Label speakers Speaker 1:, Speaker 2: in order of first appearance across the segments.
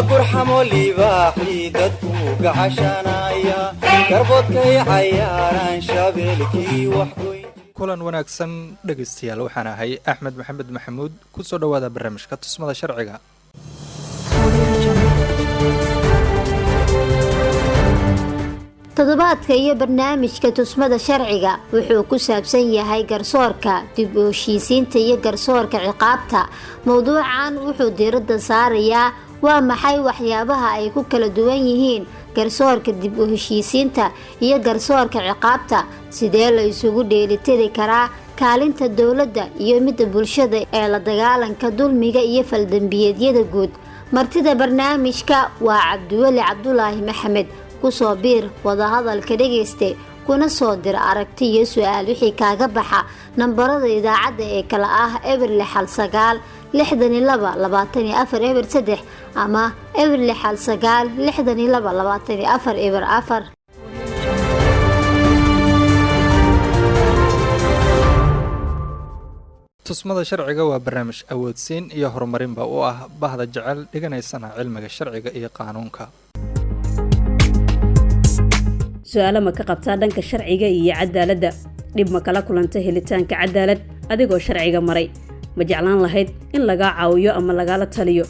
Speaker 1: qurxamo libaaxii dadku gacashanaya garboodkay cayaaraan shabeelkii waxgoyn.
Speaker 2: kulan wanaagsan dhegeystayaal, waxaan ahay Axmed Maxamed Maxamuud. ku soo dhawaada barnaamijka tusmada sharciga.
Speaker 3: toddobaadka iyo barnaamijka tusmada sharciga wuxuu ku saabsan yahay garsoorka dib u heshiisiinta iyo garsoorka ciqaabta. mowduucan wuxuu diiradda saarayaa waa maxay waxyaabaha ay ku kala duwan yihiin garsoorka dib u heshiisiinta iyo garsoorka ciqaabta, sidee la isugu dheelitiri karaa kaalinta dowladda iyo midda bulshada ee la dagaalanka dulmiga iyo faldambiyeedyada guud. martida barnaamijka waa Cabdiweli Cabdulaahi Maxamed. kusoo biir wadahadalka dhegeyste, kuna soo dir aragti iyo su'aal wixii kaaga baxa nambarada idaacadda ee kala ah eberle xal 9 62 24 eber 3 ama eberle xal 9 62 24 eber 4.
Speaker 2: tusmada sharciga waa barnaamij awoodsiin iyo horumarinba u ah bahda jecel dhiganaysana cilmiga sharciga iyo qaanuunka.
Speaker 4: su'aalo ma ka qabtaa dhanka sharciga iyo cadaaladda? dhib ma kala kulanta helitaanka cadaalad adigoo sharciga maray? ma jeclaan lahayd in lagaa caawiyo ama lagala taliyo?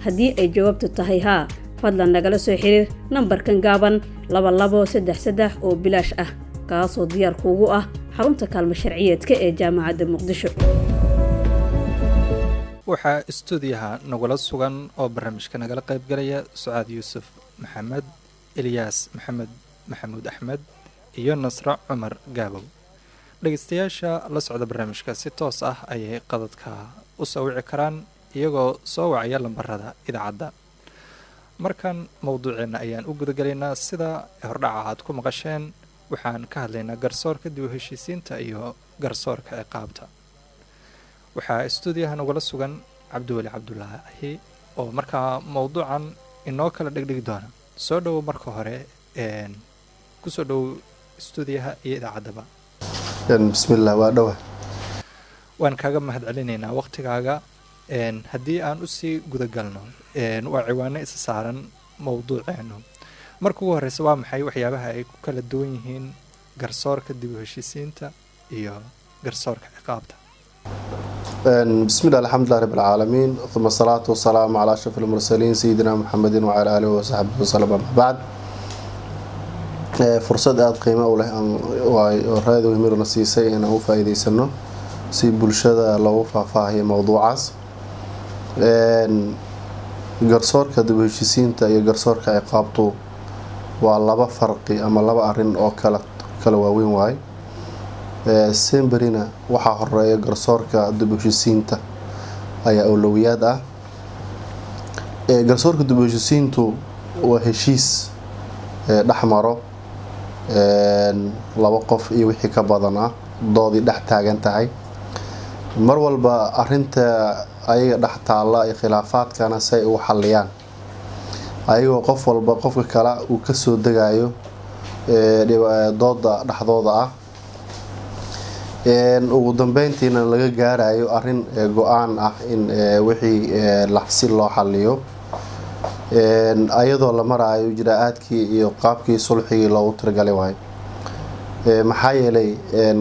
Speaker 4: haddii ay jawaabtu tahay haa, fadlan nagala soo xiriir nambarkan gaaban 2233 oo bilaash ah, kaasoo diyaar kuugu ah xarunta kaalmo sharciyeedka ee jaamacadda Muqdisho.
Speaker 2: waxaa istuudiyaha nagula sugan oo barnaamijka nagala qaybgalaya Sucaad Yuusuf Maxamed, Ilyaas Maxamuud Axmed iyo Nasra Cumar Gaabow. dhegeystayaasha la socda barnaamijka si toos ah ayay qadadka u soo wici karaan iyagoo soo wacaya lambarada idaacadda. markan mowduuceena ayaan u gudagalaynaa. sida hordhaca aad ku maqasheen, waxaan ka hadlaynaa garsoorka dib u heshiisiinta iyo garsoorka ciqaabta. waxaa istuudiyaha nagula sugan Cabdiweli Cabdulaahi oo markaa mowduucan inoo kala dhigdhigi doona. soo dhowo marka hore, kusoo dhow istuudiyaha iyo idaacaddaba.
Speaker 5: bismillaah, waa dhawa.
Speaker 2: waan kaaga mahad celinaynaa waqtigaaga. haddii aan usii gudagalno, waa ciwaano isa saaran mowduuceenu. marka ugu horeysa, waa maxay waxyaabaha ay ku kala duwan yihiin garsoorka dib u heshiisiinta iyo garsoorka ciqaabta?
Speaker 5: bismillaah, alxamdulilah rabbil caalamiin, uma salaatu wasalaamu calaa ashrafil mursaliin sayidina muxamedin wacalaa aalihi wasaxbihi wasallam. ama bacd, fursad aada qiimo u leh oo raadi wehmirna siisay inaan u faa'iidaysano si bulshada loogu faahfaahiyo mowduucaas. garsoorka dib u heshiisiinta iyo garsoorka ciqaabtu waa laba farqi ama laba arin oo kala waaweyn waaye. semberina waxaa horeeya garsoorka dib u heshiisiinta ayaa awlowiyaad ah. garsoorka dib u heshiisiintu waa heshiis dhexmaro laba qof iyo wixii ka badan ah, doodii dhex taagan tahay. mar walba arinta ayaga dhex taalla iyo khilaafaadkana si ay ugu xalliyaan, ayagoo qof walba qofka kale uu kasoo degayo dooda dhexdooda ah, ugu dambeyntiina laga gaarayo arin go-aan ah in wixii si loo xalliyo, ayadoo la maraayo ijraa-aadkii iyo qaabkii sulxigii loogu tiragalay waayo. maxaa yeelay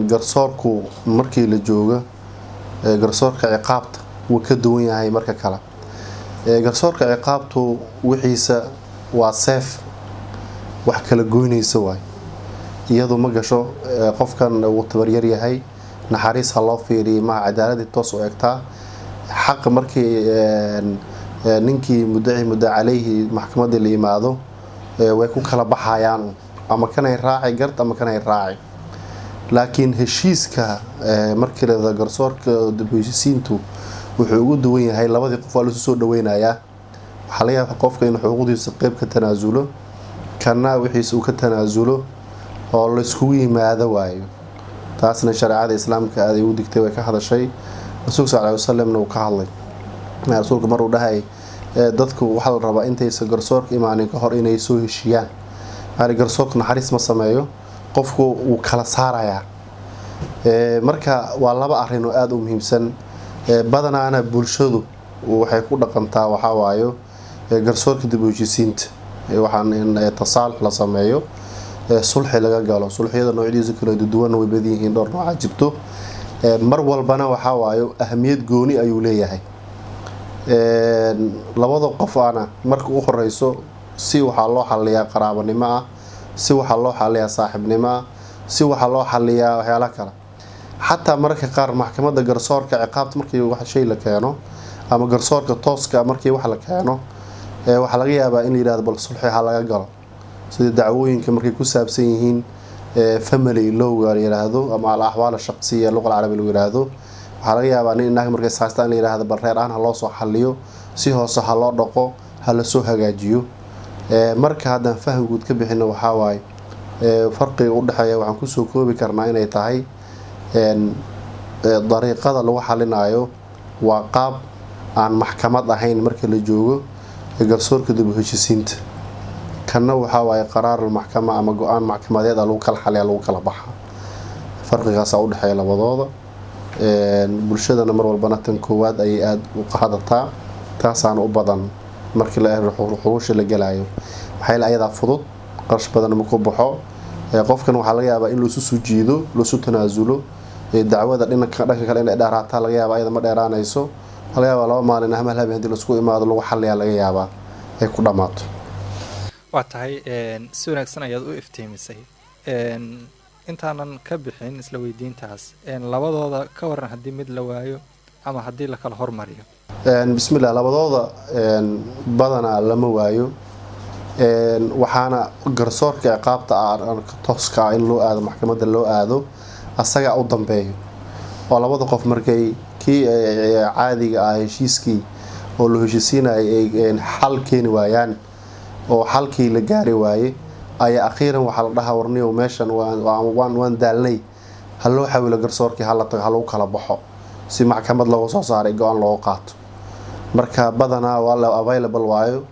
Speaker 5: garsoorku markii la joogo garsoorka ciqaabta wuu ka duwan yahay marka kale. garsoorka ciqaabtu wixiisa waa seef wax kala goynaysa waayo. iyadu ma gasho qofkan uu tabaryar yahay, naxariis ha loo fiiriyo, maha cadaaladii toos u egtaa. xaqa markii ninkii mudda calayhi maxkamadii la yimaado way ku kala baxayaan, ama kanay raaci gart ama kanay raaci. laakiin heshiiska markii la garsoorka dib u heshiisiintu wuxuu ugu duwan yahay, labadii qof waa la soo dhaweynayaa. waxaa laga yaabaa qofka in xuquuqdiisa qayb ka tanaasulo, kana wixiisa uu ka tanaasulo oo la iskugu yimaado waayo. taasna shareecada islaamka aad ay u digtay, way ka hadashay. rasuulka sallallahu alayhi wasallam uu ka hadlay. rasuulka maruu dhahay dadku waxa la rabaa intaysan garsoorka imaanin ka hor inay soo heshiyaan. garsoorka naxariis ma sameeyo, qofku wuu kala saarayaa. marka waa laba arin oo aada u muhiimsan. badanaana bulshadu waxay ku dhaqantaa waxaa waayo garsoorka dib u heshiisiinta waxaan in tasaalux la sameeyo sulxi laga galo. sulxiyada noocyadiisa kala duwan way badan yihiin, dhowr nooc jirto. mar walbana waxa waayo ahamiyad gooni ayuu leeyahay. labada qof ana marka u horeyso si waxa loo xaliyaa qaraabanimo ah, si waxa loo xaliyaa saaxiibnimo ah, si waxa loo xaliyaa waxyaalo kale. xataa mararka qaar maxkamadda garsoorka ciqaabta markii wax shay la keeno ama garsoorka tooska markii wax la keeno waxa laga yaabaa in la yiraahdo bal sulxi ha laga galo, sida dacwooyinka markay ku saabsan yihiin family law la yiraahdo ama al-ahwaal shakhsiya luqada carabiga la yiraahdo. waxa laga yaabaa in inaga markay saastaan la yiraahdo bal reer aan ha loo soo xaliyo, si hoose ha loo dhaqo, ha la soo hagaajiyo. marka haddaan faham guud ka bixino waxa waaye farqiga u dhaxeeya waxaan ku soo koobi karnaa inay tahay dariiqada lagu xalinayo waa qaab aan maxkamad ahayn marka la joogo garsoorka dib u heshiisiinta. kana waxa waaye qaraarul maxkama ama go'aan maxkamadeed lagu kala xaliyaa, lagu kala baxa. farqigaas u dhaxeeya labadooda. bulshadana mar walbana tan koowaad ay aad u qaadataa, taasaan u badan markii la eego xuquuqda la galayo. maxay ayada fudud, qarash badan ma ku baxo. qofkan waxa laga yaabaa in loo soo jiido, loo soo tanaasulo. dacwada dhanka kale in dheeraata laga yaabaa ayada ma dheeraanayso. laga yaabaa laba maalin ama hal habeen hadii la isku imaado lagu xaliyaa laga yaabaa ay ku dhamaato.
Speaker 2: waa tahay si wanaagsan ayaad u iftiimisay. intaanan ka bixin isla weydiintaas labadooda ka waran haddii mid la waayo ama haddii la kala hormariyo.
Speaker 5: bismillah, labadooda badanaa lama waayo. waxaana garsoorka ciqaabta tooska in loo aado maxkamadda loo aado asaga u dambeeyo oo labada qof markay kii caadiga ah heshiiskii oo loo heshiisiinayay ay xal keeni waayaan oo xalkii la gaari waaye ayaa akhiiran waxa la dhahaa warniyo meeshan waan daalnay, ha loo xawilo garsoorkii ha la tago, ha lagu kala baxo si maxkamad looga soo saaray go'aan looga qaato. marka badanaa waa la available waayo.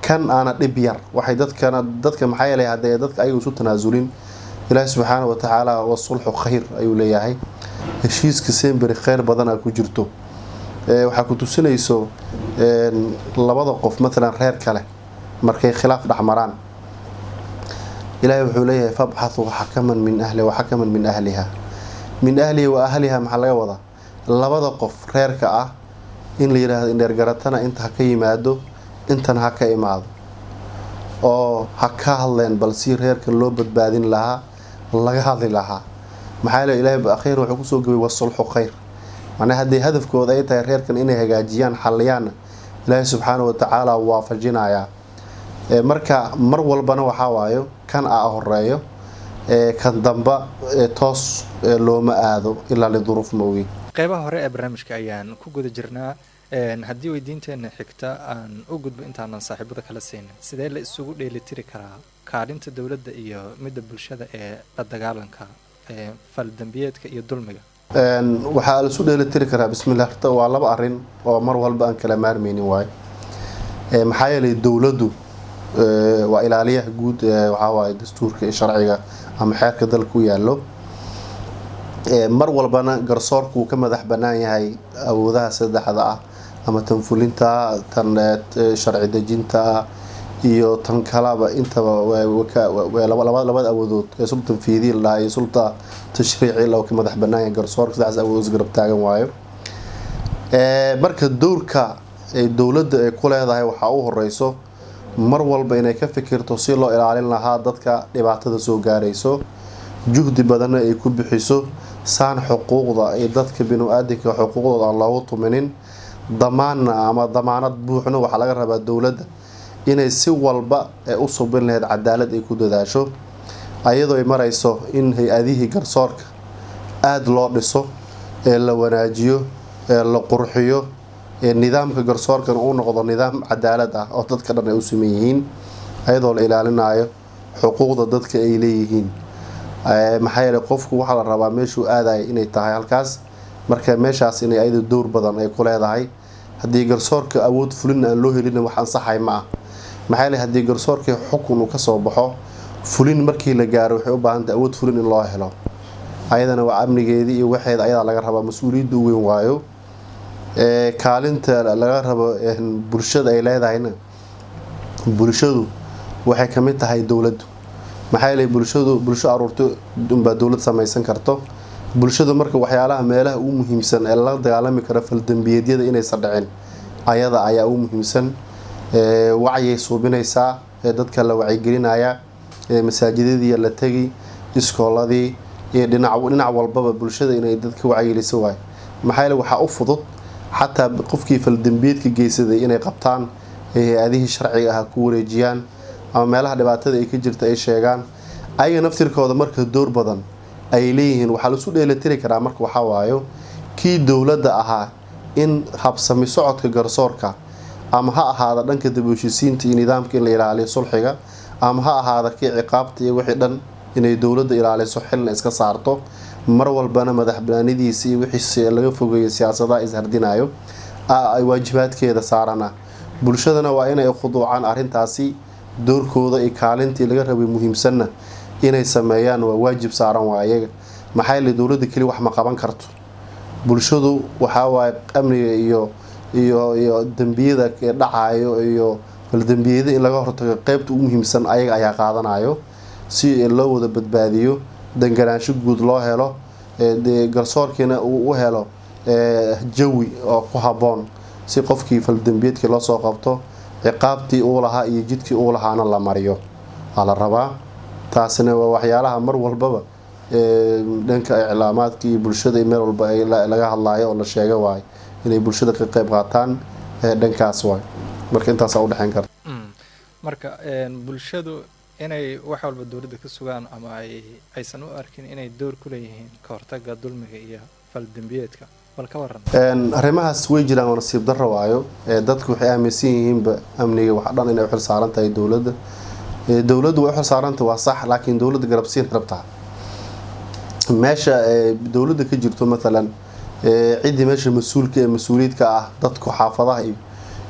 Speaker 5: kan aana dhib yar waxay dadka maxaa yeelay haddii dadka ayagu isu tanaasulin ilaahay subxaanahu wa tacaala wasulxu khayr ayuu leeyahay. heshiiska semberi khayr badan ku jirto. waxaa ku tusinayso labada qof مثلا reer kale markay khilaaf dhaxmaraan ilaahay wuxuu leeyahay fabxathu hakaman min ahli wa hakaman min ahliha. min ahli wa ahliha maxaa laga wadaa labada qof reerka ah in la yiraahdo in garatana inta ka yimaado intan ha ka imaado oo ha ka hadleen bal si reerkan loo badbaadin lahaa laga hadli lahaa. maxaa la ilaahay akhiir wuxuu ku soo gabay wasulxu khayr. macnaheedu haddii hadafkooda ay tahay reerkan inay hagaajiyaan xaliyaan ilaahay subxaanahu wa tacaala waafajinaya. marka mar walbana waxa waayo kan horeeyo kan damba toos looma aado ilaa li duruuf moogi.
Speaker 2: qaybaha hore ee barnaamijka ayaan ku guda jirnaa. haddii weydiinteena xigta aan u gudbo intaanan saaxiibada kala siinin, sidee la isugu dheelitiri karaa kaalinta dowladda iyo midda bulshada ee la dagaalanka faldambiyeedka iyo dulmiga?
Speaker 5: waxaa la isu dheelitiri karaa bismillah, waa laba arin oo mar walba aan kala maarmaynin waaye. maxaa yeelay dowladdu waa ilaaliyaha guud waxa waaye dastuurka iyo sharciga ama xeerka dalka u yaallo. mar walbana garsoorku ka madax bannaan yahay awoodaha saddexda ah ama tanfulinta, tan sharci dejinta iyo tan kalaba intaba labada awoodood ee sultan fiidil la iyo sulta tashriici loo ka madax bannaan yahay garsoorka. saddexdaas awood garab taagan waayo. marka doorka ay dowladda ay ku leedahay waxa u horeyso mar walba inay ka fikirto si loo ilaalin lahaa dadka dhibaatada soo gaarayso, juhdi badan ay ku bixiso saan xuquuqda ee dadka bini'aadamka xuquuqdooda aan loogu tuminin. damaanad buuxna waxa laga rabaa dowladda inay si walba u subin lahayd cadaalad ay ku dadaasho, ayadoo ay marayso in hay-adihii garsoorka aada loo dhiso, la wanaajiyo, la qurxiyo, nidaamka garsoorkan uu noqdo nidaam cadaalad ah oo dadka dhan ay u siman yihiin, ayadoo la ilaalinayo xuquuqda dadka ay leeyihiin. maxaa yeelay qofku waxaa la rabaa meeshuu aadaya inay tahay halkaas. marka meeshaas inay ayada door badan ay ku leedahay. haddii garsoorka awood fulin aan loo helin wax ansaxay ma ah. maxaa yeelay haddii garsoorka xukun uu ka soo baxo fulin markii la gaaro waxay u baahan tahay awood fulin in loo helo. ayadana waa amnigeedii iyo waxeeda ayadaa laga rabaa, mas-uuliyadda u weyn waayo. kaalinta laga rabo bulshada ay leedahayna bulshadu waxay ka mid tahay dowladdu. maxaa yeelay bulsho aruurto unbaa dowlad samaysan karto. bulshadu marka waxyaalaha meelaha ugu muhiimsan ee la dagaalami kara faldambiyeedyada inaysan dhicin ayada ayaa ugu muhiimsan. wacyay suubinaysaa, dadka la wacyigelinaya, masaajidadii la tegi, iskooladii iyo dhinac walbaba bulshada inay dadka wacyigeliso waay. maxaa yeelay waxaa u fudud xataa qofkii faldambiyeedka geysaday inay qabtaan, hay-adihii sharciga ah ku wareejiyaan, ama meelaha dhibaatada ay ka jirta ay sheegaan. ayaga naftirkooda marka door badan ay leeyihiin. waxaa lasu dheelitiri karaa marka waxaa waayo kii dowladda ahaa in habsami socodka garsoorka, ama ha ahaada dhanka dib-u-heshiisiinta iyo nidaamka in la ilaaliyo sulxiga, ama ha ahaada kii ciqaabta iyo wixii dhan inay dowladda ilaaliso, xilna iska saarto, mar walbana madaxbanaanidiisa iyo wixii laga fogeeyo siyaasadaha ishardinayo ay waajibaadkeeda saarana. bulshadana waa inay khuduucaan arrintaasi, doorkooda iyo kaalintii laga rabay muhiimsanna inay sameeyaan waa waajib saaran waa ayaga. maxaa yeelay dowladda keli wax ma qaban karto. bulshadu waxaa waaye amniga iyo dambiyada dhacayo iyo faldambiyada in laga hortago qaybta ugu muhiimsan ayaga ayaa qaadanayo, si loo wada badbaadiyo, danganaansho guud loo helo, garsoorkiina uu u helo jawi oo ku habboon, si qofkii faldambiyeedkii loo soo qabto, ciqaabtii uu lahaa iyo jidkii uu lahaana la mariyo waa la rabaa. taasina waa waxyaalaha mar walbaba dhanka iclaamaadka iyo bulshada meel walba laga hadlaayo oo la sheega waay inay bulshada ka qayb qaataan dhankaas waay. marka intaasaa u dhexeyn karta.
Speaker 2: marka bulshadu inay wax walba dowladda ka sugaan ama aysan u arkin inay door ku leeyihiin ka hortaga dulmiga iyo faldambiyeedka, bal ka waran.
Speaker 5: arrimahaas way jiraan oo nasiib darro waayo. dadku waxay aaminsan yihiinba amniga wax dhan inay u xil saaran tahay dowladda. dowladdu way u xil saaranta waa sax, laakiin dowladda garabsiin rabtaa. meesha dowladda ka jirto maalan ciddii meesha mas-uulka ee mas-uuliyiidka ah, dadku xaafadaha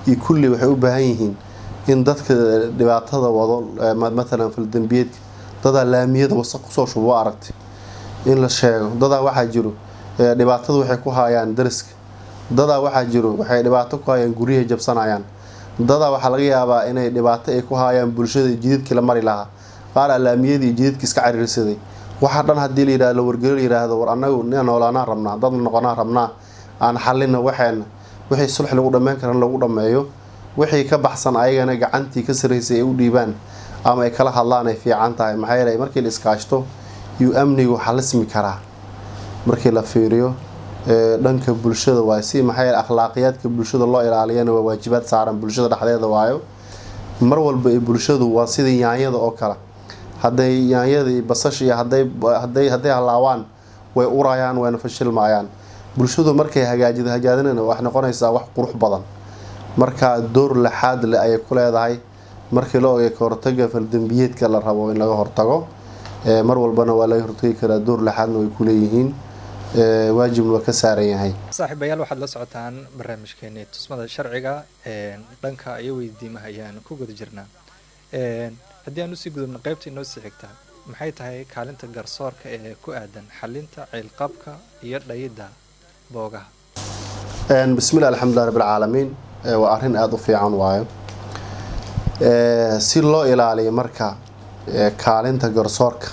Speaker 5: iyo kulli waxay u baahan yihiin in dadka dhibaatada wado maalan faldambiyeedka, dadaa laamiyada wasaq kusoo shubo aragtay in la sheego. dadaa waxaa jiro dhibaatada waxay ku hayaan dariska, dadaa waxaa jiro waxay dhibaato ku hayaan guryaha jabsanayaan, dadaa waxaa laga yaabaa inay dhibaato ay ku hayaan bulshada jidadkii la mari lahaa, qaar alaamiyadii jidadkii iska cariirsaday. waxaa dhan haddii la yidhahdo wargelo la yidhaahdo war annagu nin noolaanaan rabnaa, dad noqonaan rabnaa, aan xallina waxeena, wixii sulxi lagu dhammeyn karan lagu dhammeeyo, wixii ka baxsan ayagana gacantii ka saraysay ay u dhiibaan ama ay kala hadlaan ay fiican tahay. maxaa yeelay markii la iskaashto yuu amnigu xalismi karaa. markii la fiiriyo dhanka bulshada waay si maxaa yeelay akhlaaqiyaadka bulshada loo ilaaliyana waa waajibaad saaran bulshada dhexdeeda waayo. mar walba ee bulshadu waa sidii yaanyada oo kale. hadday yaanyadii basasha iyo hadday halaawaan way urayaan, wayna fashilmayaan. bulshadu markay hagaajinayna wax noqonaysaa wax qurux badan. marka door laxaad leh ayay ku leedahay markii la ogaay ka hortaga faldambiyeedka la rabo in laga hortago. mar walbana waa laga hortagi karaa, door laxaadna way ku leeyihiin, waajibna waa ka saaran yahay.
Speaker 2: saaxiibayaal waxaad la socotaan barnaamijkeeni tusmada sharciga dhanka iyo weydiimaha ayaan ku guda jirnaa. haddii aan usii gudubno qaybta inoo sii xigtaa, maxay tahay kaalinta garsoorka ee ku aadan xalinta ciilqabka iyo dhayidda boogaha?
Speaker 5: bismillaah alxamdulilah rabbilcaalamiin. waa arrin aada u fiican waayo. si loo ilaaliyo marka kaalinta garsoorka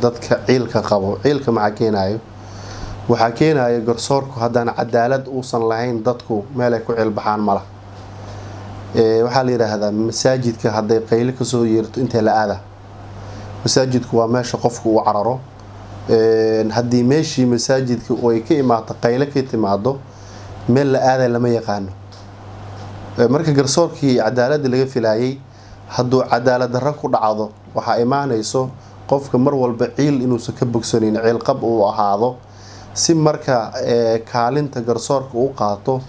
Speaker 5: dadka ciilka qabo. ciilka maxaa keenayo? waxaa keenayo garsoorku haddaan cadaalad uusan lahayn dadku meelay ku ciilbaxaan mala. waxaa la yidhaahdaa masaajidka hadday qaylo kasoo yeerto intee la aada. masaajidku waa meesha qofku uu cararo. haddii meeshii masaajidka ay ka imaato qaylo ka timaado, meel la aada lama yaqaano. marka garsoorkii cadaaladda laga filaayay hadduu cadaalad darro ku dhacdo, waxaa imaanayso qofka mar walba ciil inuusan ka bogsanin, ciilqab uu ahaado. si marka kaalinta garsoorka u qaato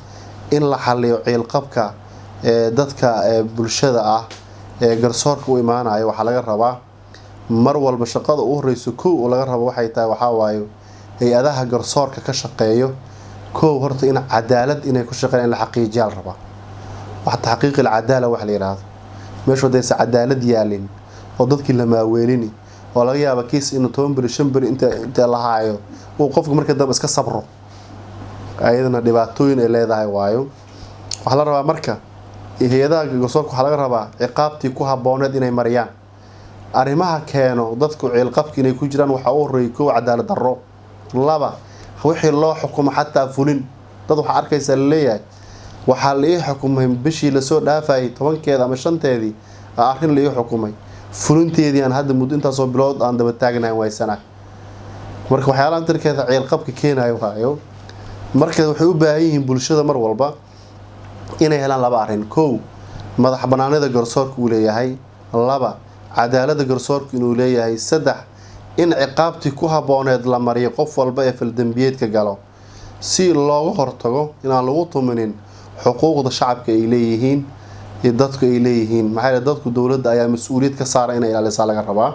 Speaker 5: in la xaliyo ciilqabka dadka bulshada ah ee garsoorka u imaanayo, waxaa laga rabaa mar walba shaqada u horeyso kow oo laga rabo waxay tahay waxaa waayo hay-adaha garsoorka ka shaqeeyo kow horta in cadaalad inay ku shaqeeyaan in la xaqiijiyaa la rabaa. wax taxqiiq alcadaala wax la yiraahdo. meesha wadaysa cadaalad yaalin oo dadkii la maaweelini oo laga yaabo kiis inuu 10 bari 5 bari inta la haayo oo qofku marka dambe iska sabro, ayadana dhibaatooyin ay leedahay waayo. waxaa la rabaa marka hay-adaha garsoorka waxaa laga rabaa ciqaabtii ku habooneed inay mariyaan. arrimaha keeno dadku ciilqabka inay ku jiraan waxaa u horeeyay kow cadaalad darro, laba wixii loo xukumo xataa fulin. dad waxaa arkaysaa laleeyahay waxaa la ii xukumay bishii lasoo dhaafayay 10keeda ama 5teedii arrin la ii xukumay, fulinteedii aan hadda muddo intaasoo bilood aan daba taagnayn waysana. marka waxyaalaha intarkeeda ciilqabka keenayo waayo. marka waxay u baahan yihiin bulshada mar walba inay helaan laba arrin. kow madax banaanida garsoorka uu leeyahay, laba cadaalada garsoorka inuu leeyahay, saddex in ciqaabtii ku habooneed la mariyo qof walba ee faldambiyeedka galo si looga hortago inaan lagu tuminin xuquuqda shacabka ay leeyihiin iyo dadku ay leeyihiin. maxaa yeelay dadku dowladda ayaa mas-uuliyad ka saaran inay ilaalisaa laga rabaa.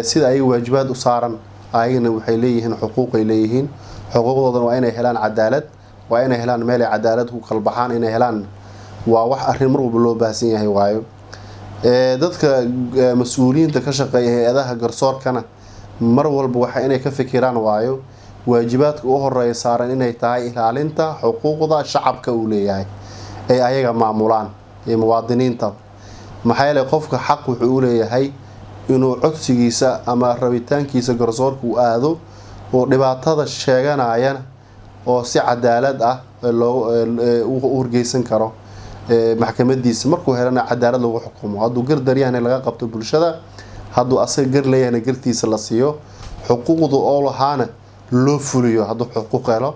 Speaker 5: sida ayaga waajibaad u saaran ayagana waxay leeyihiin xuquuq ay leeyihiin. xuquuqdoodana waa inay helaan cadaalad, waa inay helaan meel ay cadaalad ku kala baxaan inay helaan. waa wax arrin mar walba loo baahsan yahay waayo. dadka mas-uuliyiinta ka shaqeeya hay-adaha garsoorkana mar walba waxa inay ka fikiraan waayo waajibaadka u horeeya saaran inay tahay ilaalinta xuquuqda shacabka uu leeyahay ee ayaga maamulaan ee muwaadiniinta. maxaa yeelay qofka xaq wuxuu u leeyahay inuu codsigiisa ama rabitaankiisa garsoorka u aado oo dhibaatada sheeganayana oo si cadaalad ah u horgeysan karo maxkamadiisa. markuu helana cadaalad lagu xukumo. hadduu gar daryahana laga qabto bulshada, hadduu asaga gar leeyahana gartiisa la siiyo, xuquuqda oo lahaana loo fuliyo hadduu xuquuq helo,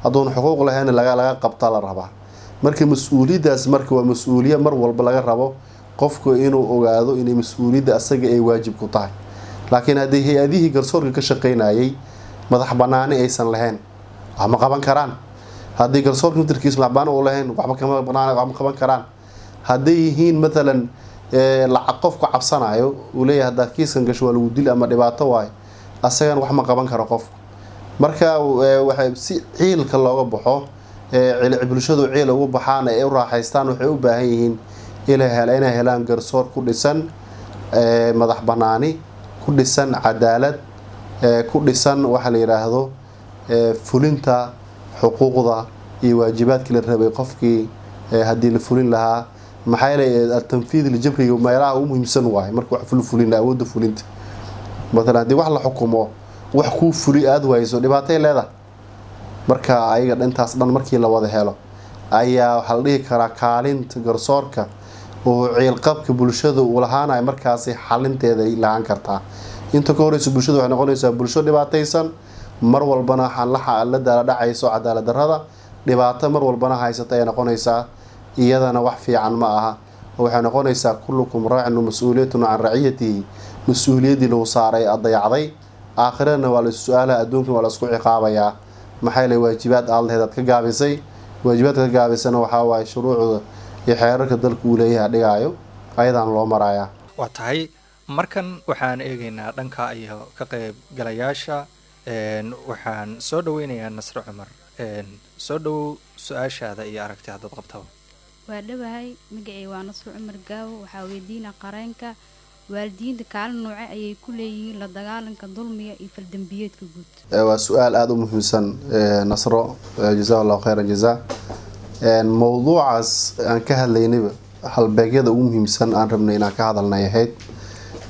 Speaker 5: hadduuna xuquuq lahayna laga qabta la rabaa. marka mas-uuliyadaas marka waa mas-uuliya mar walba laga rabo qofku inuu ogaado inay mas-uuliyadda asaga ay waajib ku tahay. laakiin haddii hay-adihii garsoorka ka shaqeynayay madax banaani aysan lahayn wax ma qaban karaan. haddii garsoorka intarkiisa madax banaan u lahayn waxba kama qaban karaan. hadday yihiin matalan lacag qofku cabsanayo uu leeyahay haddaa kiiskan gasho waa lagu dil ama dhibaato waayo, asagana wax ma qaban karo qofku. marka waxay si ciilka looga baxo bulshadu ciil ugu baxaan ay u raaxaystaan waxay u baahan yihiin inay helaan garsoor ku dhisan madax banaani, ku dhisan cadaalad, ku dhisan waxa la yiraahdo fulinta xuquuqda iyo waajibaadkii la rabay qofkii haddii la fulin lahaa. maxaa yeelay tanfiid aljabriga meelaha ugu muhiimsan waaye marka wax fulin awoodda fulinta. matalan haddii wax la xukumo wax kuu fuli aada wayso dhibaatay leedahay. marka ayaga dhantaas dhan markii la wada helo ayaa waxaa la dhihi karaa kaalinta garsoorka oo ciilqabka bulshada uu lahaanayo markaasi xalinteeda ay lahaan kartaa. inta ka horeysa bulshada waxay noqonaysaa bulsho dhibaataysan, mar walbana la daala dhacayso cadaalad darrada, dhibaato mar walbana haysata ay noqonaysaa. iyadana wax fiican ma aha. waxay noqonaysaa kullukum raacin mas-uuliyatun can raciyatihi, mas-uuliyaddii lagu saaray dayacday. aakhirana waa la su-aalaha, adduunkan waa la isku ciqaabayaa. maxaa yeelay waajibaad aad lahayd aad ka gaabisay. waajibaadka ka gaabisana waxaa waaye shuruucda iyo xeerarka dalka uu leeyahay dhigaayo ayadaan loo marayaa.
Speaker 2: waa tahay markan waxaan eegaynaa dhanka iyo ka qaybgalayaasha. waxaan soo dhaweynayaa Nasro Cumar. soo dhowow su-aashaada iyo aragti haddaad qabtaba.
Speaker 6: waa dhawahay magacay waa Nasro Cumar Gaawo. waxaa weydiina qareenka waalidiinta kaalin nooce ayay ku leeyihiin la dagaalanka dulmiga iyo faldambiyeedka guud.
Speaker 5: waa su-aal aada u muhiimsan Nasro, jazakallahu khayran jazaa. mowduucaas aan ka hadlaynayba halbeegyada ugu muhiimsan aan rabnay inaan ka hadalnay ahayd.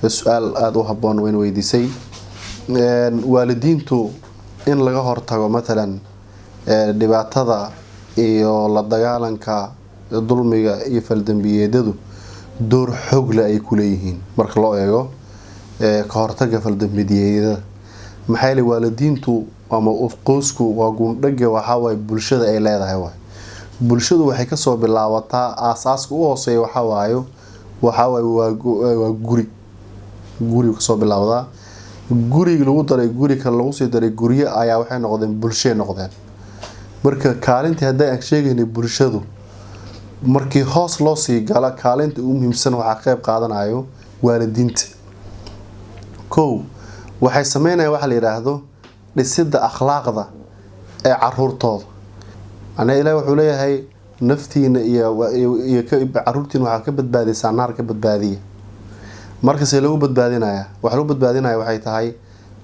Speaker 5: su-aal aada u habboon weyn weydiisay. waalidiintu in laga hortago matalan dhibaatada iyo la dagaalanka dulmiga iyo faldambiyeedadu door xoog leh ay ku leeyihiin marka loo eego ka hortagga faldambiyeedada. maxaa yeelay waalidiintu ama qoysku waa gundhaga waxaa waaye bulshada ay leedahay waay. bulshadu waxay kasoo bilaabataa aasaaska u hooseeya waxaa waaye waa guri kasoo bilaabdaa. guriga lagu daray guri kale lagu sii daray guryo ayaa waxay noqdeen bulshay noqdeen. marka kaalintii haddaan sheegaynay bulshadu markii hoos loo sii gala kaalinta ugu muhiimsan waxaa qayb qaadanayo waalidiinta. kow waxay sameynayaan waxa la yiraahdo dhisidda akhlaaqda ee caruurtooda. ana ilaahay wuxuu leeyahay naftiina iyo caruurtiina waxaa ka badbaadaysaa naar ka badbaadiya. markaas lagu badbaadinaya waxa lagu badbaadinaya waxay tahay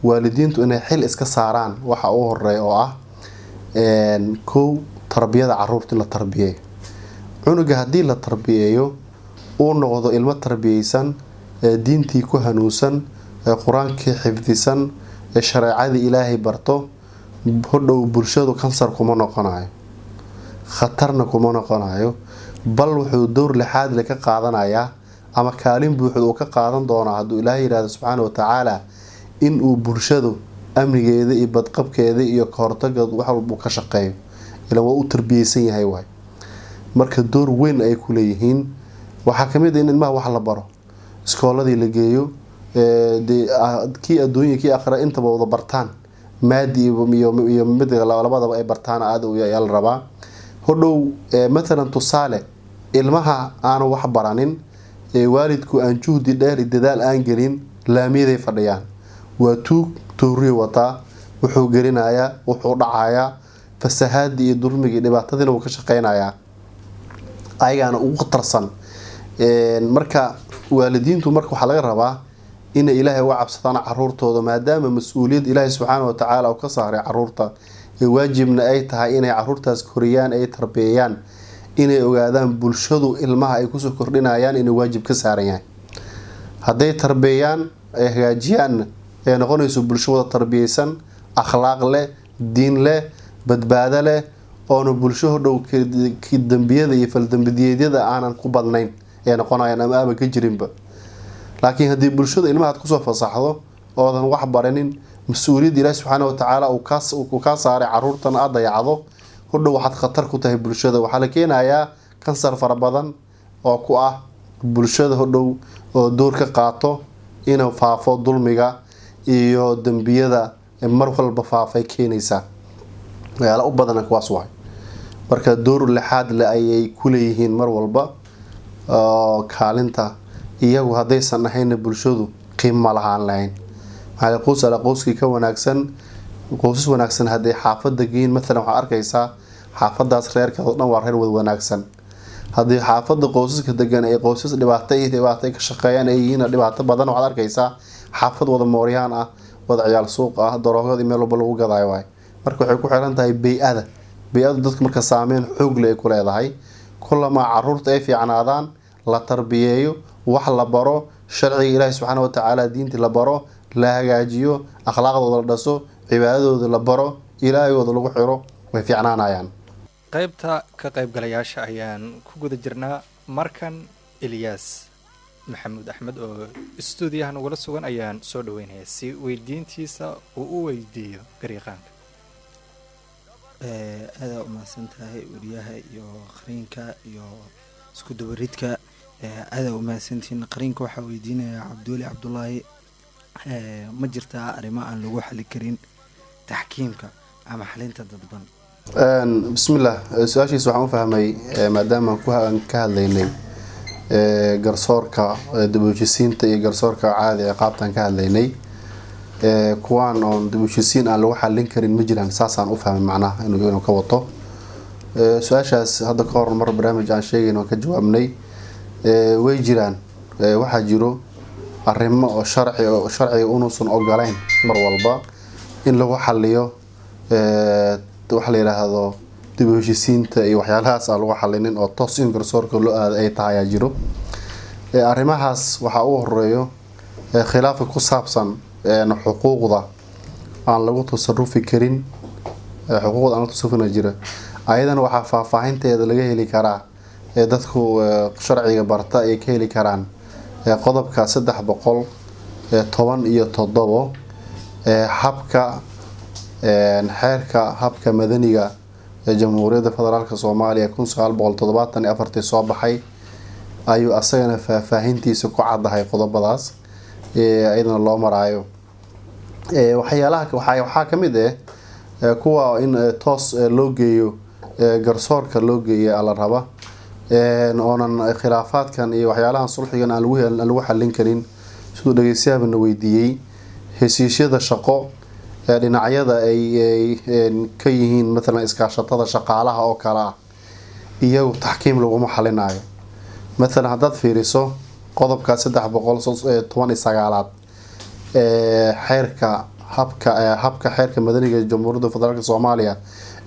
Speaker 5: waalidiintu inay xil iska saaraan waxa uu horeeyo oo ah kow tarbiyada caruurta la tarbiyeeyo. cunuga haddii la tarbiyeeyo uu noqdo ilmo tarbiyeysan diintii ku hanuunsan qur-aankii xifdisan shareecadii ilaahay barto hodhow bulshadu kansar kuma noqonayo, khatarna kuma noqonayo, bal wuxuu dowr lixaad le ka qaadanayaa ama kaalin buuxda uu ka qaadan doonaa hadduu ilaahay yihahdo subxaana watacaala inuu bulshadu amnigeeda iyo badqabkeeda iyo kahortaga wax walba ka shaqeeyo. ilan waa u tarbiyeysan yahay waay. marka door weyn ay ku leeyihiin. waxaa kamid in ilmaha wax la baro, iskooladii la geeyo, kii adduunya kii aakhira intaba wada bartaan, maadi iyo mid labadaba ay bartaan aad ayaa la rabaa. hodhow matalan tusaale ilmaha aan wax baranin waalidku aan juhdi dheer dadaal aan gelin laamiyaday fadhiyaan, waa tuug tooriye wataa, wuxuu gelinayaa, wuxuu dhacayaa, fasahaadii iyo dulmigii dhibaatadiina wuu ka shaqeynayaa, ayagaana ugu khatarsan. marka waalidiintu marka waxaa laga rabaa inay ilaahay uga cabsadaan caruurtooda, maadaama mas-uuliyad ilaahay subxaana watacaala uu ka saaray caruurta, waajibna ay tahay inay caruurtaas koriyaan, ay tarbeeyaan, inay ogaadaan bulshadu ilmaha ay kusoo kordhinayaan inay waajib ka saaran yahay. hadday tarbeeyaan ay hagaajiyaan ay noqonayso bulsho wada tarbiyeysan, akhlaaq leh, diin leh, badbaado leh, oona bulsho hodhow dambiyada iyo faldambiyeedyada aanan ku badnayn ay noqonayaan ama aaba ka jirinba. laakiin haddii bulshada ilmaha aad kusoo fasaxdo oodan wax baranin, mas-uuliyadda ilaahi subxaana watacaala uu kaa saaray caruurtana aad dayacdo, hodhow waxaad khatar ku tahay bulshada. waxaa la keenayaa kansar fara badan oo ku ah bulshada hodhow oo door ka qaato inuu faafo dulmiga iyo dambiyada mar walba faafay keenaysaa. waxyaala u badana kuwaas waay. marka door lixaad le ayay ku leeyihiin mar walba kaalinta. iyagu haddaysan ahayna bulshadu qiimo lahaan lahayn. maxaa qoys ala qoyskii ka wanaagsan, qoysas wanaagsan hadday xaafada geyn, matalan waxaad arkaysaa xaafadaas reerkeeda oo dhan waa reer wada wanaagsan. haddii xaafada qoysaska degan ay qoysas dhibaato ka shaqeeyaan ay yihiin dhibaato badan, waxaad arkaysaa xaafad wada mooryaan ah, wada ciyaal suuq ah, daroogadii meel walba lagu gadaayo waay. marka waxay ku xiran tahay bay-ada dadka marka saameyn xoog leh ay ku leedahay. kulamaa caruurta ay fiicnaadaan, la tarbiyeeyo, wax la baro, sharciga ilaahi subxaana watacaala diintii la baro, la hagaajiyo, akhlaaqdooda la dhaso, cibaadadooda la baro, ilaahigooda lagu xiro, way fiicnaanayaan.
Speaker 2: qaybta ka qaybgalayaasha ayaan ku guda jirnaa. markan Ilyaas maxamuud axmed oo istuudiyahan ugula sugan ayaan soo dhaweynaya si weydiintiisa uu u weydiiyo gariiqaanka.
Speaker 7: aada umahadsan tahay wariyaha iyo qariinka iyo isku dabaridka. aada umahadsantihiin. qariinka waxaa weydiinaya cabdiweli cabdulaahi, ma jirtaa arrimo aan lagu xali karin taxkiimka ama xalinta dadban?
Speaker 5: bismillaah, su-aashiisa waxaan u fahmay maadaama ka hadlaynay garsoorka dib-u-heshisiinta iyo garsoorka caadi ee qaabtaan ka hadlaynay, kuwaan oon dib-u-heshisiin aan lagu xalin karin ma jiraan. saasaan u fahmay macnaha inuu ka wato. su-aashaas hadda ka hor mar barnaamij aan sheegayn waan ka jawaabnay. way jiraan, waxaa jiro arrimo oo sharciga unuusan ogolayn mar walba in lagu xaliyo waxa la yidhaahdo dib-u-heshisiinta iyo waxyaalahaas aan lagu xalinin oo toos in garsoorka loo aada ay tahay ayaa jiro. arrimahaas waxaa u horeeyo khilaafka ku saabsan xuquuqda aan lagu tasarufi karin, xuquuqda aan la tasarufina jira. ayadana waxaa faahfaahinteeda laga heli karaa dadku sharciga barta ay ka heli karaan qodobka 317 habka xeerka habka madaniga ee Jamhuuriyadda Federaalka Soomaaliya 1974 soo baxay ayuu asagana faahfaahintiisa ku cadahay qodobadaas ayadana loo maraayo. waxaa kamid kuwa in toos loo geeyo garsoorka loo geeyo la raba oonan khilaafaadkan iyo waxyaalahan sulxigan aan lagu xalin karin. sidoo dhageystayaabana weydiiyey heshiisyada shaqo dhinacyada ay ka yihiin مثلا iskaashatada shaqaalaha oo kala ah iyagu taxkiim lagu xalinayo. مثلا hadaad fiiriso qodobka 319 xeerka habka xeerka madaniga Jamhuuriyadda Federaalka Soomaaliya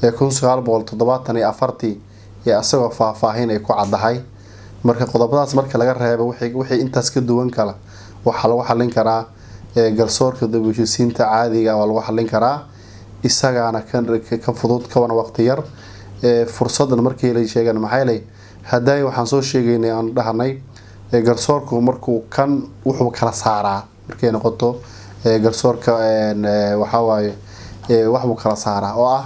Speaker 5: ee 1974 iyo asagoo faahfaahin ay ku caddahay. marka qodobadaas marka laga reebo wixii intaas ka duwan kala waxaa lagu xallin karaa garsoorka dib u heshiisiinta caadiga waa lagu xallin karaa isagana ka fudud kawana waqti yar fursadan markii la sheegan maxay leh haday waxaan soo sheegaynay aan dhahnay garsoorku markuu kan wuxuu kala saaraa markay noqoto garsoorka waxa waaye wax uu kala saaraa oo ah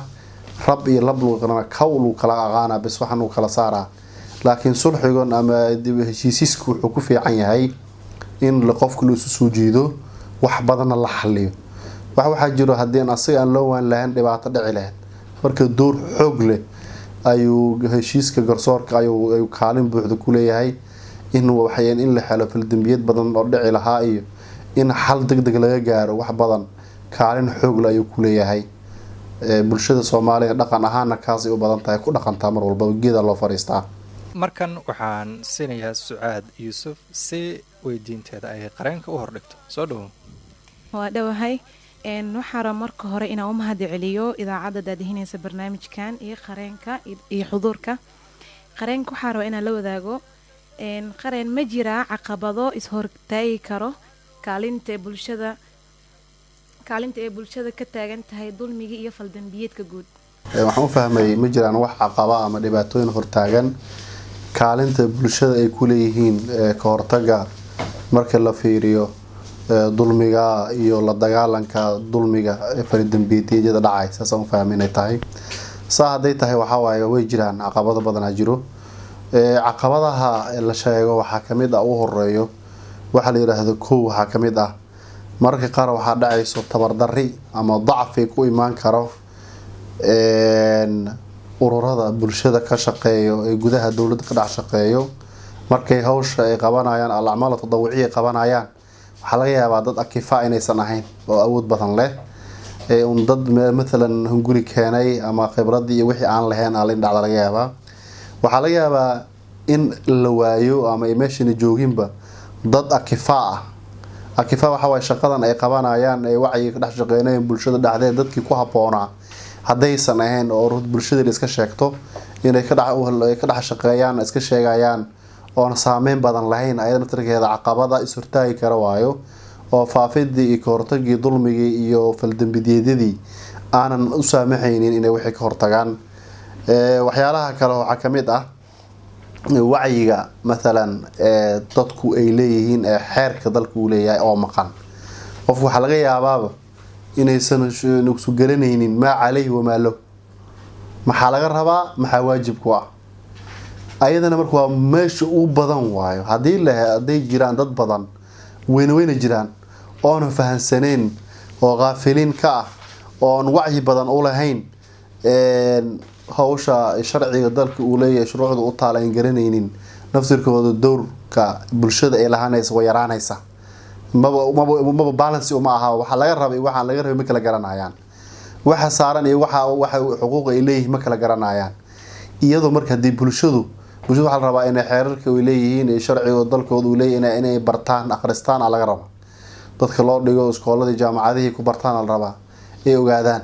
Speaker 5: rab iyo lab uu kala aqaana bas waxaan uu kala saaraa laakiin sulxigan ama dib u heshiisisku wuxuu ku fiican yahay in qofku uu soo jiido wax badan la xalliyo waxa jiro hadii aan asaga aan loo waan lahayn dhibaato dhici lahayd marka door xoog leh ayuu heshiiska garsoorka ayuu kaalin buuxda ku leeyahay in waxayeen in la helo faldambiyad badan oo dhici lahaa iyo in xal degdeg laga gaaro wax badan kaalin xoog leh ayuu ku leeyahay bulshada Soomaaliyeed dhaqan ahaana kaasi u badan tahay ku dhaqantaa mar walba geeda loo fariistaa.
Speaker 2: markan waxaan siinayaa Sucaad Yuusuf si weydiinteeda ay qareenka u hordhigto soo dhaw
Speaker 8: waa dhawahay waxaan marka hore inaan u mahadceliyo idaacada daadihinaysa barnaamijkan iyo qareenka iyo xuduurka qareenka waxaan rabaa inaan la wadaago qareen ma jira caqabado is hortaagi karo kaalinta ee bulshada ka taagan tahay dulmiga iyo faldambiyeedka guud
Speaker 5: waxaan u fahmay ma jiraan wax caqaba ama dhibaatooyin hortaagan kaalinta bulshada ay ku leeyihiin ka hortaga marka la fiiriyo dulmiga iyo la dagaalanka dulmiga faldambiyeedyada dhacay saasaan u fahmay inay tahay haday tahay waxa waaye way jiraan caqabado badan jiro caqabadaha la sheego waxa kamid ah u horeeyo waxa la yiraahdo waxa kamid ah marka qaar waxa dhacayso tabardari ama dacfi ku imaan karo ururada bulshada ka shaqeeyo ee gudaha dawladda ka dhex shaqeeyo markay hawsha ay qabanayaan al-acmaal tadawuciye qabanayaan waxa laga yaabaa dad akifa inaysan ahayn oo awood badan leh dad mesela hunguri keenay ama khibradii iyo wixii aan lahayn aan dhacda laga yaabaa waxa laga yaabaa in la waayo ama meeshan jooginba dad akifa waxa way shaqadan ay qabanayaan ay wacyi ka dhex shaqeynayaan bulshada dhaxdeed dadkii ku haboona hadaysan ahayn oo bulshada iska sheegto inay ka dhex shaqeeyaan iska sheegayaan oo saameyn badan lahayn ayadana tarkeeda caqabada is hortaagi kara waayo oo faafidii iyo hortagii dulmigii iyo faldambiyeedyadii aanan u saamaxaynin inay wixii ka hortagaan waxyaalaha kale waxa kamid ah wacyiga mesela dadku ay leeyihiin xeerka dalka uu leeyahay oo maqan qofku waxa laga yaabaa inaysan nugsu galanaynin ma calayhi wama lahu maxaa laga rabaa maxaa waajib ku ah ayadana marka waa meesha u badan waayo hadii jiraan dad badan weyna jiraan oon fahansaneen oo qaafilin ka ah oon wacyi badan u lahayn hawsha sharciga dalka uu leeyahay shuruucda u taalaan garanaynin naftirkooda dowrka bulshada ay lahaanaysa way yaraanaysa maba balance uma aha waxa laga rabay waxaan laga rabay ma kala garanayaan waxa saaran iyo waxa xuquuq ay leeyihiin ma kala garanayaan iyadoo marka hadii bulshadu waxa la rabaa inay xeerarka ay leeyihiin ee sharciga dalkooda uu leeyahay inay bartaan akhristaan laga rabo dadka loo dhigo iskoolada jaamacadaha ku bartaan la rabaa ay ogaadaan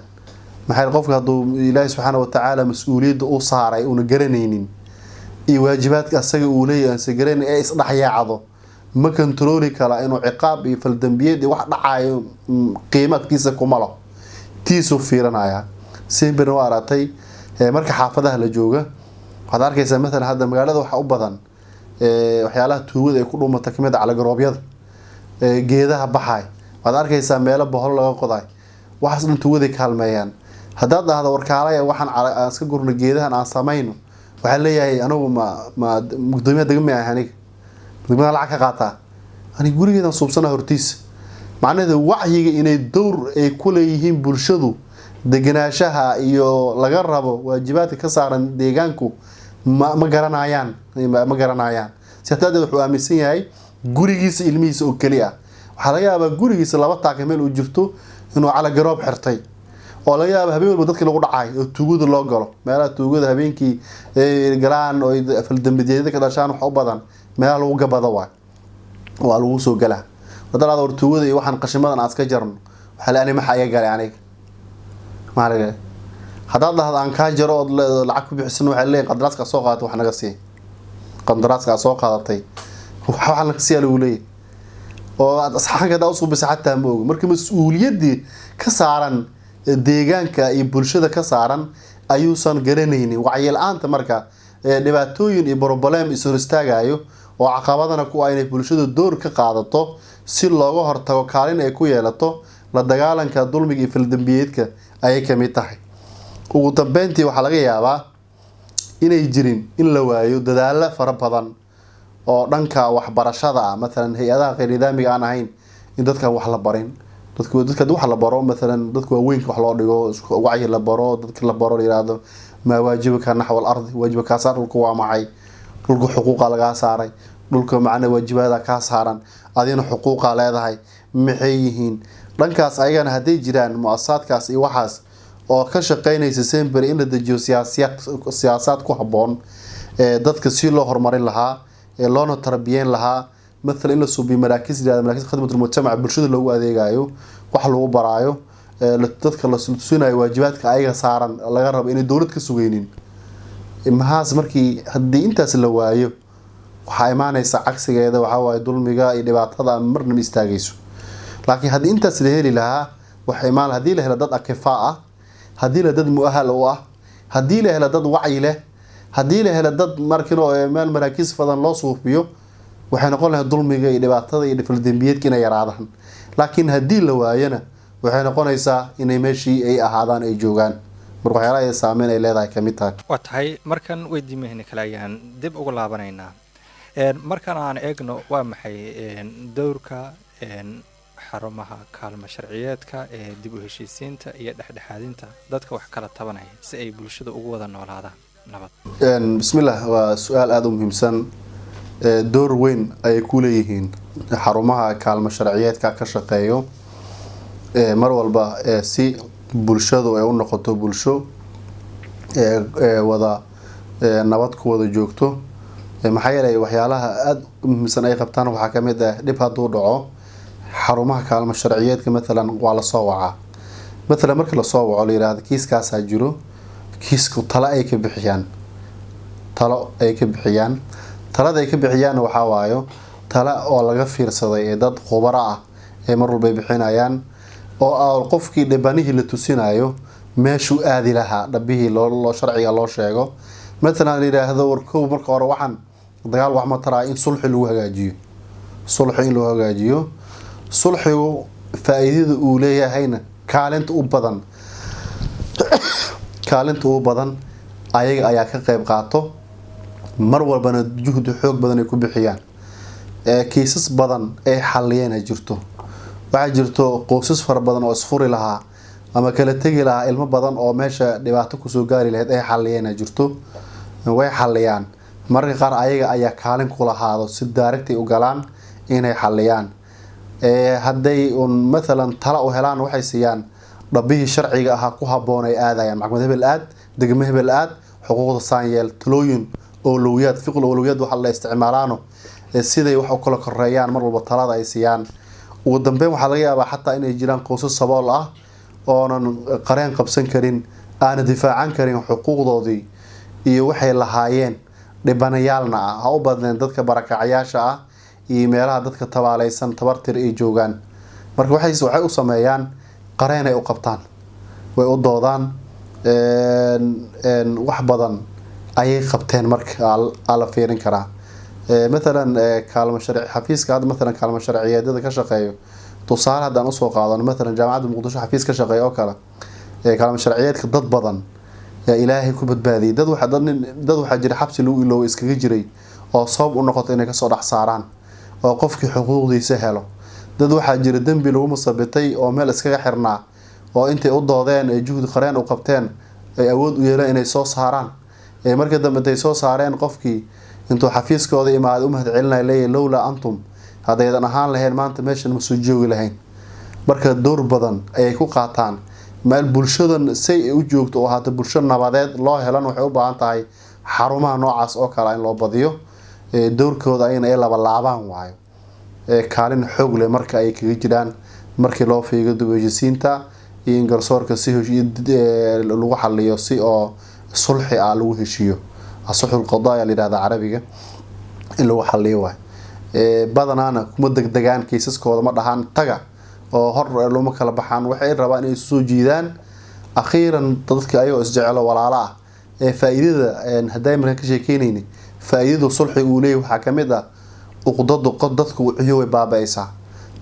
Speaker 5: maxay qofka haduu Ilaahay subhanahu wa ta'ala mas'uuliyadda u saaray una garanaynin iyo waajibaadka asaga uu leeyahay si garan ee is dhaxyaacdo ma controli kala inuu ciqaab iyo faldambiyeed wax dhacayo qiimadkiisa kuma laho tiisu fiiranaya simbar oo aratay marka xaafadaha la jooga waxaad arkaysaa mesela hadda magaalada waxa u badan waxyaalaha tuugada ay ku dhumata kamid ah garoobyada geedaha baxay waxaad arkaysaa meelo bohol laga qoday waxaas dhan tuugada kaalmeeyaan haddaad dhahdo warkaalaya waxaan iska gurno geedahan aan samayno waxa leeyahay anigu ma gudoomiyaha degmada aniga degmada lacag ka qaataa aniga gurigeedan suubsana hortiisa macnaheedu wacyiga inay dowr ay ku leeyihiin bulshadu deganaanshaha iyo laga rabo waajibaadka ka saaran deegaanku ma garanayaan sidaas wuxuu aaminsan yahay gurigiisa ilmihiisa oo kaliya waxa laga yaabaa gurigiisa laba taaka meel uu jirto inuu cala garoob xirtay oo laga yaabaa habeen walba dadkii lagu dhacay oo tuugada loo galo meelaha tuugada habeenkii galaan oo faldambiyeedyada ka dhashaan wax u badan meelaha lagu gabado waa lagu soo galaa wadada tuugada iyo waxaan qashimadan aan iska jarno waxa la maxaa iga galay aniga maaliga haddaad dhahdo aan kaa jaro ood lacag ku bixisan waxay leeyihin qandaraaska soo qaadatay wax naga sii qandaraaska soo qaadatay wax naga sii lagu leeyahay oo aad asxaanka daa usoo bisa xataa ma ogi marka mas-uuliyaddii ka saaran deegaanka iyo bulshada ka saaran ayuusan garanaynin wacyi-la-aanta marka dhibaatooyin iyo broblem is hor istaagayo oo caqabadana ku ah inay bulshada door ka qaadato si looga hortago kaalin ay ku yeelato la dagaalanka dulmiga iyo faldambiyeedka ayay kamid tahay ugu dambeyntii waxaa laga yaabaa inay jirin in la waayo dadaalo fara badan oo dhanka waxbarashada ah maalan hay-adaha kheyr nidaamiga aan ahayn in dadkan wax la barin dadka wax la baro maalan dadka waaweynka wax loo dhigo wacyi la baro dadka la baro la yiraahdo maa waajibaka naxwa al-ardi waajibka saar dhulka waa maxay dhulka xuquuqa laga saaray dhulka macna waajibaada ka saaran adina xuquuqa leedahay maxay yihiin dhankaas ayagana haday jiraan muassasaadkaas iyo waxaas oo ka shaqeynaysa sember in la dejiyo siyaasad ku haboon dadka si loo horumarin lahaa loona tarbiyeen lahaa مثلا إلا سوبي مراكز خدمة المجتمع بالشدة اللي هو أذيعه وحلو برايو لتذكر لسلسلة واجبات كأيها صارا الله يقرب إن الدولة كسوينين إما هاز مركي هدي أنت سلوايو وحايمان يسا عكس جيدا وحاوا يدول مجا اللي بعد هذا مرن مستاجيسو لكن هدي أنت سلهلي لها وحيمان هدي له لدد أكفاءة هدي له لدد مؤهل واه هدي له لدد وعي له هدي له لدد مركنو مال مراكز فضل الله صوف بيو waxay noqon lahayd dulmiga iyo dhibaatada iyo faldambiyeedka inay yaraadaan laakiin haddii la waayana waxay noqonaysaa inay meeshii ay ahaadaan ay joogaan marka waxyaalaha ay saameyn ay leedahay ka mid tahay
Speaker 2: waa tahay markan weydiimahayna kale ayaan dib ugu laabanaynaa markan aan eegno waa maxay dowrka xarumaha kaalmo sharciyeedka ee dib u heshiisiinta iyo dhexdhexaadinta dadka wax kala tabanaya si ay bulshada ugu wada noolaadaan nabad
Speaker 5: bismillah waa su-aal aada u muhiimsan door weyn ay ku leeyihiin xarumaha kaalmo sharciyeedka ka shaqeeyo mar walba si bulshadu ay u noqoto bulsho wada nabad ku wada joogto maxaa yeelay waxyaalaha aada u muhiimsan ay qabtaan waxaa kamid ah dhib hadduu dhaco xarumaha kaalmo sharciyeedka maalan waa lasoo wacaa maalan markii lasoo waco la yihahdo kiiskaasaa jiro kiisku talo ay ka bixiyaan talada ay ka bixiyaan waxaa waayo tala oo laga fiirsaday ee dad khubaro ah ee mar walba ay bixinayaan oo qofkii dhibanihii la tusinayo meeshuu aadi lahaa dhabihii loo sharciga loo sheego maalan la yidhaahdo warkow marka hore waxaan dagaal wax ma taraa in sulxi lagu hagaajiyo sulxigu faa-iidada uu leeyahayna kaalinta u badan ayaga ayaa ka qeyb qaato mar walbana juhdi xoog badan ay ku bixiyaan kiisas badan ay xaliyeen ay jirto waxaa jirto qoysas fara badan oo isfuri lahaa ama kala tegi lahaa ilmo badan oo meesha dhibaato kusoo gaari lahayd ay xaliyeen ay jirto way xaliyaan marka qaar ayaga ayaa kaalin ku lahaado si daaragtay u galaan inay xaliyaan hadday maalan tala u helaan waxay siiyaan dhabihii sharciga ahaa ku haboon ay aadayaan maxkamad hebel aad degmo hebel aad xuquuqda saanyeel talooyin أولويات فقه الأولويات وحلا استعمالانه سيدي وحو كلا كريان مر البطالات أي سيان ودنبين وحلاقيها حتى إن يجيران قوسوس صبال أنا قرين قبسن كرين أنا دفاعان كرين حقوق ضدي يوحي لهايين لبنيالنا هاو بدلين دادك بركة عياشة يميلها دادك تباليسان تبرتر جوغان مرك waxay u sameeyaan qareen ay u qabtaan way u doodaan wax badan ayay qabteen marka ala fiirin karaa مثلا كلمة شرعية حفيز كهذا مثلا كلمة شرعية ده كشقيو توصل هذا نص وقاضي مثلا جامعة المقدسة حفيز كشقيو كلا كلمة شرعية ضد بدن يا إلهي كبد بادي ده واحد جري حبس لو إسكجي جري أو صاب ونقط إنك صار حصاران أو قفك حقوق دي سهلة ده واحد جري دم بلو مصابتي أو مال إسكجي حرنا أو أنت قضاضين جهد قرين أو قبتين أود ويلا إنه صوص هاران marka dambe ay soo saareen qofkii intuu xafiiskooda imaad u mahad celinay leeyahay lowla antum hadaydan ahaan lahayn maanta meeshan ma soo joogi lahayn marka door badan ay ku qaataan meel bulshadan say u joogto oo hada bulsho nabadeed loo helan waxay u baahan tahay xarumaha noocaas oo kale in loo badiyo doorkooda ay laba laabaan waayo kaalin xoog leh marka ay kaga jiraan markii loo fiigo dib u heshiisiinta iyo in garsoorka si lagu xaliyo si oo sulxi ah lagu heshiiyo asulxul qadaaya la yidhahda carabiga in lagu xaliyo waay badanaana kuma degdegaan kiisaskooda ma dhahaan taga oo hor looma kala baxaan waxay rabaan inay soo jiidaan akhiiran dadka ayagoo isjecelo walaalo ah faa'iidada haday markaan ka sheekeynayni faa'iidadu sulxiga uu leeyahay waxaa kamid ah uqdadu dadku wuxuu way baaba'aysaa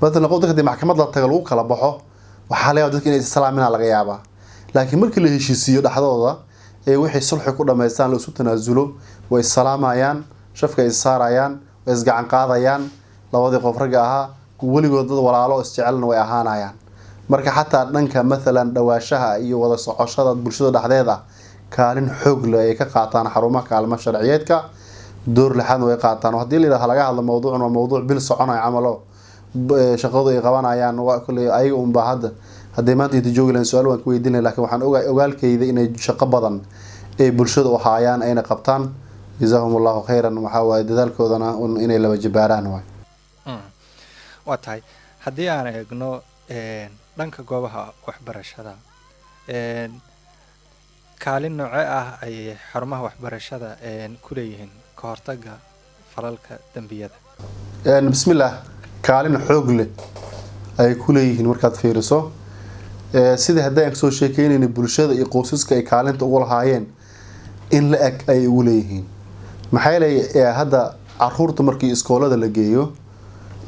Speaker 5: مثلا قلت لك محكمة لا تقول كلا بحو وحاليا ودك إن السلام من على غيابه لكن مركل اللي هشيسيو ده حضاضة وحي الصلح كله ما يستان لو سو تنازلوا والسلام عيان شفك إصار عيان وإسقع عن قاض عيان لو وضي قفرقها ولي قد ولا على استعلن وياهان عيان مركا حتى ننك مثلا دواشها أيو وضع صحاشة برشدة ده حضاضة كالين حق له كقاطان حرمك على مشارعيتك دور لحد ويقاطان وهدي اللي ده هلقاها هذا موضوع وموضوع بالصعنا يعملوه shaqadu ay qabanayaan waa kulay ay u baahada haday maanta inta joogi laan su'aal waan ku weydiinay laakiin waxaan ogaalkayda inay shaqo badan ee bulshada u haayaan ayna qabtaan jazakumullahu khayran waxa waa dadaalkoodana inay laba jibaaraan
Speaker 2: waa tahay haddii aan eegno dhanka goobaha waxbarashada kaalin nooce ah ay xarumaha waxbarashada ku leeyihiin ka hortagga falalka dambiyada
Speaker 5: bismillah kaalin xoog leh ay ku leeyihiin markaad fiiriso sida haddaan soo sheekeynayna bulshada iyo qoysaska ay kaalinta ugu lahaayeen in la eg ay ugu leeyihiin maxay leeyahay hadda caruurta markii iskoolada la geeyo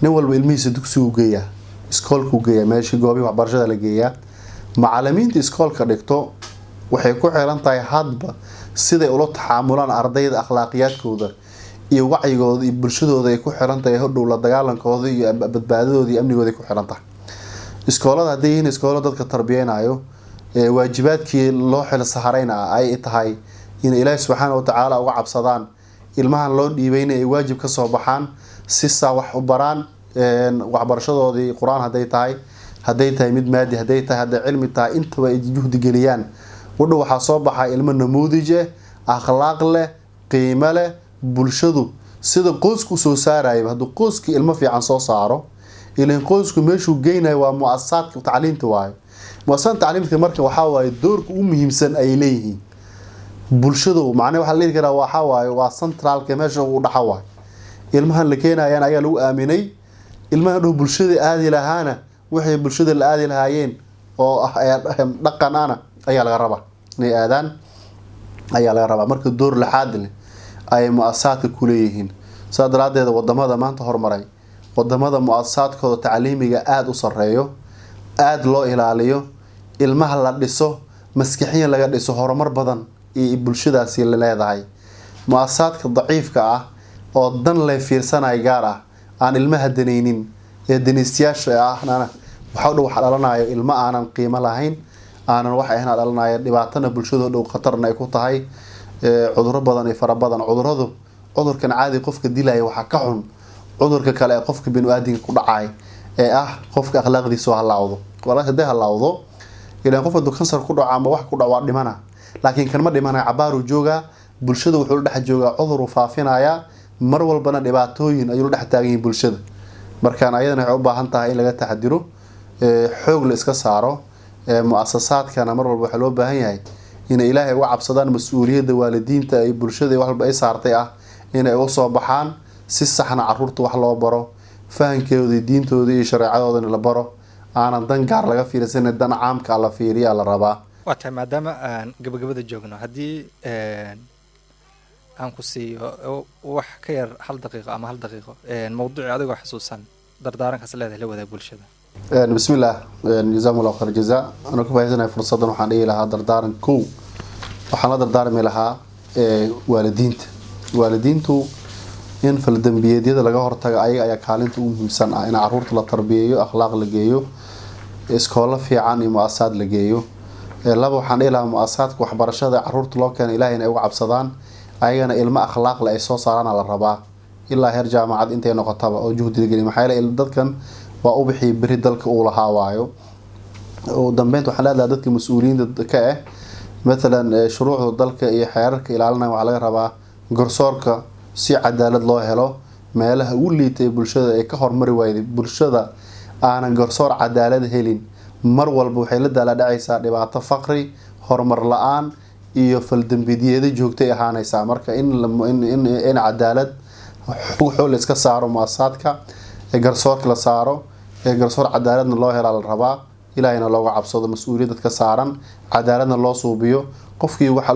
Speaker 5: nin walba ilmihiisa dugsigu geeyaa iskoolku geeyaa meeshii goobii waxbarashada la geeyaa macallimiinta iskoolka dhigto waxay ku xiran tahay hadba siday ula taxaamulaan ardayda akhlaaqiyaadkooda iyo wacyigooda iyo bulshadooda ay ku xiran tahay hodhow la dagaalankooda iyo badbaadadooda iyo amnigooda ay ku xiran tahay iskoolada haddii yihiin iskoolo dadka tarbiyeynayo waajibaadkii loo xil saharayna ay tahay in ilaahi subxaana watacaala uga cabsadaan ilmahan loo dhiibayna ay waajib ka soo baxaan si saa wax u baraan waxbarashadoodii qur-aan hadday tahay mid maadi hadday tahay hadday cilmi tahay intaba ay juhdi geliyaan wadhow waxaa soo baxaa ilmo namuudije akhlaaq leh qiimo leh bulshadu sida qoysku soo saarayo hadduu qoyskii ilmo fiican soo saaro ilaan qoysku meeshuu geynayo waa muasasaadka tacliinta waayo muasasaadka tacliimta marka waxaa waaye doorka ugu muhiimsan ay leeyihiin bulshadu macnaha waxaa la dhihi karaa waxaa waaye waa centralka meesha ugu dhaxa waayo ilmahan la keenayaan ayaa lagu aaminay ilmahan dhow bulshada aadi lahaana waxay bulshada la aadi lahaayeen oo dhaqan ana ayaa laga rabaa inay aadaan ayaa laga rabaa marka door laxaad leh ay muasasaadka ku leeyihiin saa daraadeed wadamada maanta horumaray wadamada muasasaadkooda tacliimiga aada u sareeyo aada loo ilaaliyo ilmaha la dhiso maskixiyan laga dhiso horumar badan iyo bulshadaasi leedahay muasasaadka daciifka ah oo dan leh fiirsanay gaar ah aan ilmaha danaynin ee danaystayaasha ahna waxa dhow waxa dhalanayo ilmo aanan qiimo lahayn aanan wax ahayn dhalanayo dhibaatana bulshada dhow khatarna ay ku tahay cudurro badan iyo fara badan cudurkan caadi qofka dilaya waxa ka xun cudurka kale ee qofka bini'aadamka ku dhacay ee ah qofka akhlaaqdiisa halaawdo walaal haday halaawdo ilaan qofka kansar ku dhaco ama wax ku dhaco waa dhimana laakiin kan ma dhimana cabaaru jooga bulshada wuxuu dhex joogaa cudur faafinaya mar walbana dhibaatooyin ayuu dhex taagan yahay bulshada markaan ayadana waxay u baahan tahay in laga taxadiro xoog la iska saaro muasasaadkana mar walba waxa loo baahan yahay inay ilaahay uga cabsadaan mas-uuliyadda waalidiinta ay bulshada waxba ay saartay ah inay uga soo baxaan si saxna caruurta wax loo baro fahankeeda diintooda iyo shareecadooda la baro aanan dan gaar laga fiirsan dan caamka la fiiriya la rabaa
Speaker 2: waa tahay maadaama aan gabagabada joogno haddii aan ku siiyo wax ka yar hal daqiiqo mawduuci adigoo xasuusan dardaarankaas leedahay la wadaag bulshada
Speaker 5: bismillah jazakumullahu khayr jazaa ana ku faa'iideynaa fursadan waxaan dhihi lahaa dardaaran waxaan la dardaarmi lahaa waalidiintu in faldambiyeedyada laga hortaga ayaga ayaa kaalinta ugu muhiimsan ah in caruurta la tarbiyeeyo akhlaaq la geeyo iskoolo fiican iyo muasasaad la geeyo laba waxaan dhihi lahaa muasasaadka waxbarashada caruurta loo keena ilaahay inay uga cabsadaan ayagana ilmo akhlaaq leh ay soo saaraan la rabaa ilaa heer jaamacad intay noqotaba oo juhdi geli maxay leeyahay dadkan waa u bixi bari dalka uu lahaa waayo oo dambeynta waxaan leedahay dadka mas'uuliyiinta ka ah مثلا shuruucda dalka iyo xeerarka ilaalinaya waxa laga rabaa garsoorka si cadaalad loo helo meelaha ugu liitay bulshada ay ka hormari waayday bulshada aanan garsoor cadaalad helin mar walba waxay la daaladhacaysaa dhibaato faqri, horumar la-aan iyo faldambiyeeda joogtay ahaanaysaa. marka in cadaalad xool iska saaro muasasaadka, garsoorka la saaro, garsoor cadaaladna loo helaa la rabaa, ilaahayna looga cabsado, mas-uuliyad dadka saaran, cadaaladna loo suubiyo, qofkii waxa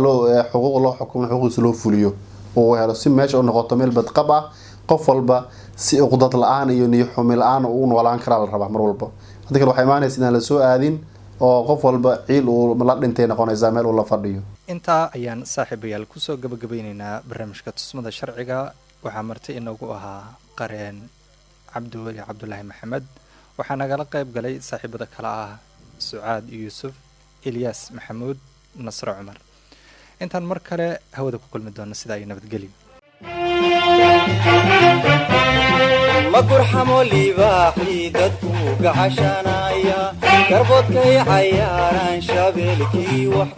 Speaker 5: xuquuq loo xukumo xuquuqiisa loo fuliyo uu helo, si meesha u noqoto meel badqab ah, qof walba si uqdad la-aan iyo niyo xumi la-aan uu noolaan karaa la rabaa mar walba. hadda kale waxay imaanaysa inaan la soo aadin oo qof walba ciil uu la dhintay noqonaysaa meel uu la fadhiyo.
Speaker 2: intaa ayaan saaxiibayaal kusoo gabagabeyneynaa barnaamijka tusmada sharciga. waxaa marti inagu ahaa qareen cabdiweli cabdulaahi maxamed. waxaa nagala qayb galay saaxiibada kale ah sucaad yuusuf, ilyaas maxamuud, nasre cumar. intaan mar kale hawada ku kulmi doona sidaa iyo nabadgelyo.
Speaker 1: ma gurxamo libaaxii dadku gacashanaya garboodkay cayaaraan shabeelkii wax